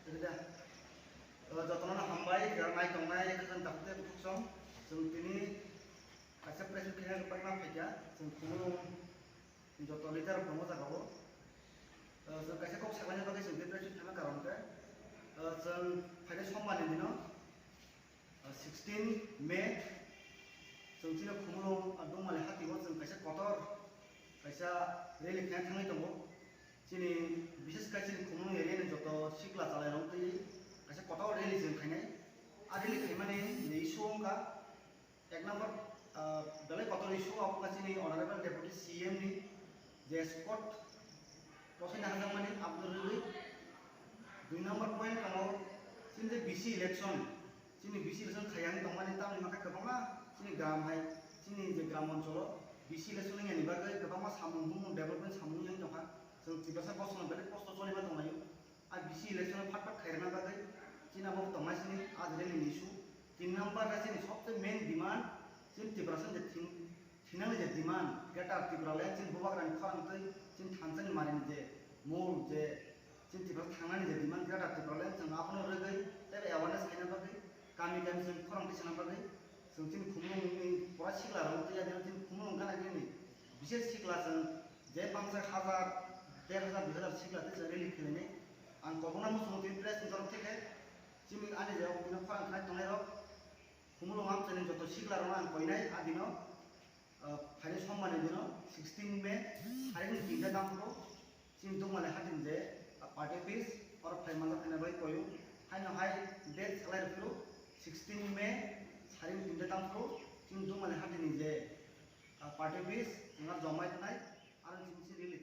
Jadi jotono hambai naik tongnai kan takte puksong sung tini kasih presu kena pernah peja sung kumulung joto liter promo tagawo sung kasih kok sebanyak pakai sung presu kena karon ke sung pada sombal ini no 16 Mei sung tini kumulung adung malih hati wo sung kasih kotor kasih reli kena tangi tunggu sini bisnis kasih kumulung area joto sikla calai rong tadi ऐसे कोटाव रेली जों खायनाय आदिली खायमाने issue का एक number बेले कोटाव issue आप कासिनी honourable deputy CM नि जे spot प्रसन्न हाजं माने अब्दुल रली दुई नंबर पॉइंट कमाव सिन जे बीसी इलेक्शन सिनी बीसी इलेक्शन खायांग दंमाने तामनि माखा गोबांमा सिनी ग्राम हाय सिनी जे ग्राम ओनसोलाव बीसी इलेक्शन नि बागै गोबांमा सामुं डेभलपमेंट सामुं yang दंखा जों तिबासा बसनो बेले पोस्ट चलिबा दंनायो आ बीसी इलेक्शन फाट खायरना बागै Cina mau tahu masih ni ada dari isu. Tin number rasa ni सबसे main demand cin tibrasan jadi final jadi demand. Kita tibralnya cin buat orang orang tu cin thansan marin je, mau je cin tibras thangan jadi demand. Kita tibralnya cin apa orang lagi, tapi awareness kena bagi. Kami cin orang di sana bagi. Cin kumulung ni pura sikla orang tu jadi cin kumulung kan lagi ni. Bisnis sikla cin je 5,000, 1,000 sikla tu jadi lebih ni. Ang kau pun mau semua timbres ni orang tu Cimi ane jauh punya orang kena tunggu rok, kumulung am cene joto sikla orang koinai adino, hari sommar adino 16 Mei hari ini tiga tahun cimi tu malah hatin je party fees or famous kena bayi koyu, hari no hari date salary dulu 16 Mei hari ini tiga tahun cimi tu malah hatin je party fees ngar jomai tu naik, aran cimi sini